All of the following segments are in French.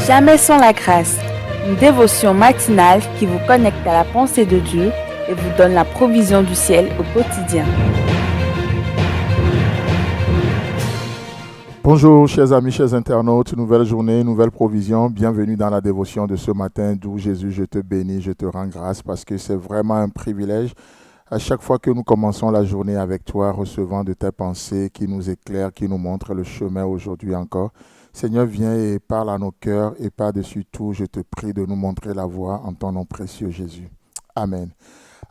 Jamais sans la grâce, une dévotion matinale qui vous connecte à la pensée de Dieu et vous donne la provision du ciel au quotidien. Bonjour chers amis, chers internautes, nouvelle journée, nouvelle provision, bienvenue dans la dévotion de ce matin d'où Jésus, je te bénis, je te rends grâce parce que c'est vraiment un privilège. À chaque fois que nous commençons la journée avec toi, recevant de tes pensées qui nous éclairent, qui nous montrent le chemin aujourd'hui encore. Seigneur, viens et parle à nos cœurs et par-dessus tout, je te prie de nous montrer la voie en ton nom précieux Jésus. Amen.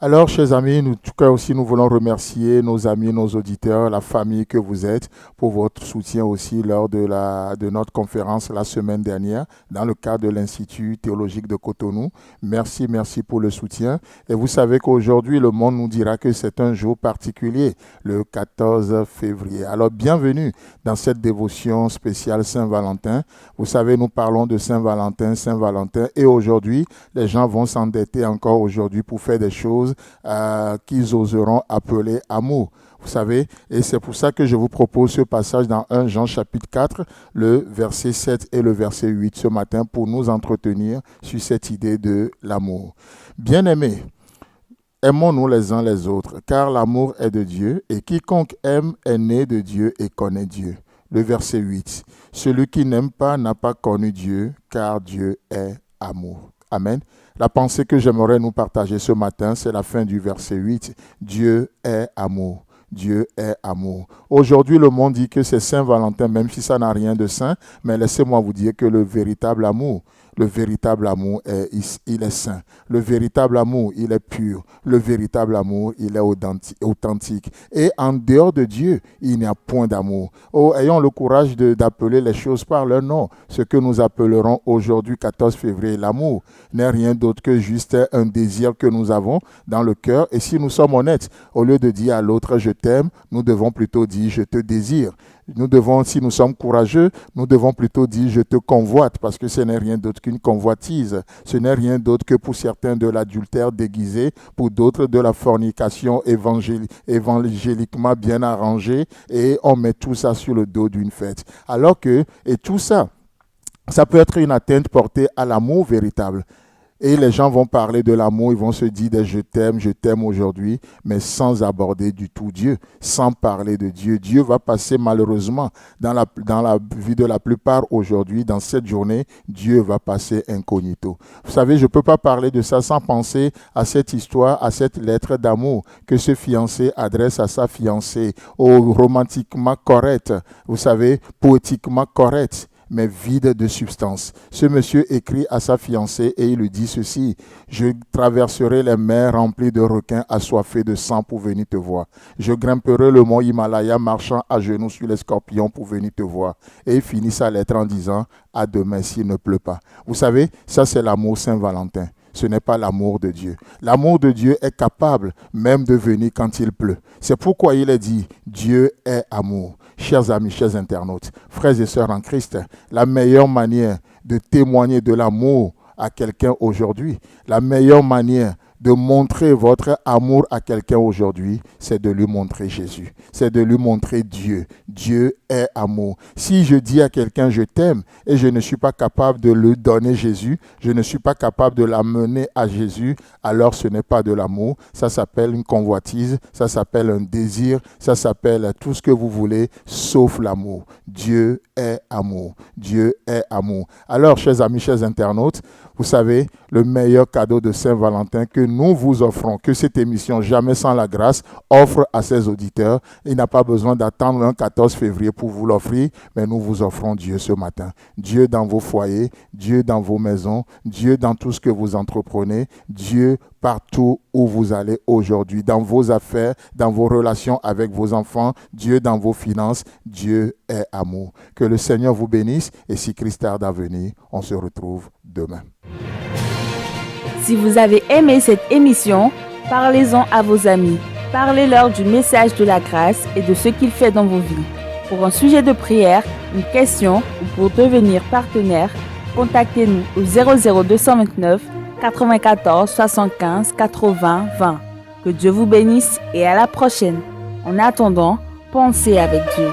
Alors, chers amis, en tout cas aussi, nous voulons remercier nos amis, nos auditeurs, la famille que vous êtes pour votre soutien aussi lors de notre conférence la semaine dernière dans le cadre de l'Institut théologique de Cotonou. Merci pour le soutien. Et vous savez qu'aujourd'hui, le monde nous dira que c'est un jour particulier, le 14 février. Alors, bienvenue dans cette dévotion spéciale Saint-Valentin. Vous savez, nous parlons de Saint-Valentin, et aujourd'hui, les gens vont s'endetter encore aujourd'hui pour faire des choses qu'ils oseront appeler amour. Vous savez, et c'est pour ça que je vous propose ce passage dans 1 Jean chapitre 4, le verset 7 et le verset 8 ce matin pour nous entretenir sur cette idée de l'amour. Bien-aimés, aimons-nous les uns les autres, car l'amour est de Dieu, et quiconque aime est né de Dieu et connaît Dieu. Le verset 8, celui qui n'aime pas n'a pas connu Dieu, car Dieu est amour. Amen. La pensée que j'aimerais nous partager ce matin, c'est la fin du verset 8. Dieu est amour. Dieu est amour. Aujourd'hui, le monde dit que c'est Saint-Valentin, même si ça n'a rien de saint, mais laissez-moi vous dire que le véritable amour, il est saint. Le véritable amour, il est pur. Le véritable amour, il est authentique. Et en dehors de Dieu, il n'y a point d'amour. Oh, ayons le courage d'appeler les choses par leur nom. Ce que nous appellerons aujourd'hui, 14 février, l'amour, n'est rien d'autre que juste un désir que nous avons dans le cœur. Et si nous sommes honnêtes, au lieu de dire à l'autre « je t'aime », nous devons plutôt dire « je te désire ». Si nous sommes courageux, nous devons plutôt dire « je te convoite » parce que ce n'est rien d'autre qu'une convoitise. Ce n'est rien d'autre que pour certains de l'adultère déguisé, pour d'autres de la fornication évangéliquement bien arrangée et on met tout ça sur le dos d'une fête. Alors que, et tout ça, ça peut être une atteinte portée à l'amour véritable. Et les gens vont parler de l'amour, ils vont se dire je t'aime aujourd'hui, mais sans aborder du tout Dieu, sans parler de Dieu. Dieu va passer malheureusement dans la vie de la plupart aujourd'hui, dans cette journée, Dieu va passer incognito. Vous savez, je ne peux pas parler de ça sans penser à cette histoire, à cette lettre d'amour que ce fiancé adresse à sa fiancée, romantiquement correcte, vous savez, poétiquement correcte, mais vide de substance. Ce monsieur écrit à sa fiancée et il lui dit ceci: « Je traverserai les mers remplies de requins assoiffés de sang pour venir te voir. Je grimperai le mont Himalaya marchant à genoux sur les scorpions pour venir te voir. » Et il finit sa lettre en disant « À demain s'il ne pleut pas. » Vous savez, ça c'est l'amour Saint-Valentin. Ce n'est pas l'amour de Dieu. L'amour de Dieu est capable même de venir quand il pleut. C'est pourquoi il est dit « Dieu est amour ». Chers amis, chers internautes, frères et sœurs en Christ, la meilleure manière de témoigner de l'amour à quelqu'un aujourd'hui, la meilleure manière de montrer votre amour à quelqu'un aujourd'hui, c'est de lui montrer Jésus, c'est de lui montrer Dieu. Dieu est amour. Si je dis à quelqu'un je t'aime et je ne suis pas capable de lui donner Jésus, je ne suis pas capable de l'amener à Jésus, alors ce n'est pas de l'amour, ça s'appelle une convoitise, ça s'appelle un désir, ça s'appelle tout ce que vous voulez, sauf l'amour. Dieu est amour. Dieu est amour. Alors, chers amis, chers internautes, vous savez, le meilleur cadeau de Saint-Valentin que nous vous offrons, que cette émission Jamais sans la grâce offre à ses auditeurs. Il n'a pas besoin d'attendre un 14 février pour vous l'offrir, mais nous vous offrons Dieu ce matin. Dieu dans vos foyers, Dieu dans vos maisons, Dieu dans tout ce que vous entreprenez, Dieu partout où vous allez aujourd'hui, dans vos affaires, dans vos relations avec vos enfants, Dieu dans vos finances, Dieu est amour. Que le Seigneur vous bénisse et si Christ tarde à venir, on se retrouve demain. Si vous avez aimé cette émission, parlez-en à vos amis. Parlez-leur du message de la grâce et de ce qu'il fait dans vos vies. Pour un sujet de prière, une question ou pour devenir partenaire, contactez-nous au 00229 94 75 80 20. Que Dieu vous bénisse et à la prochaine. En attendant, pensez avec Dieu.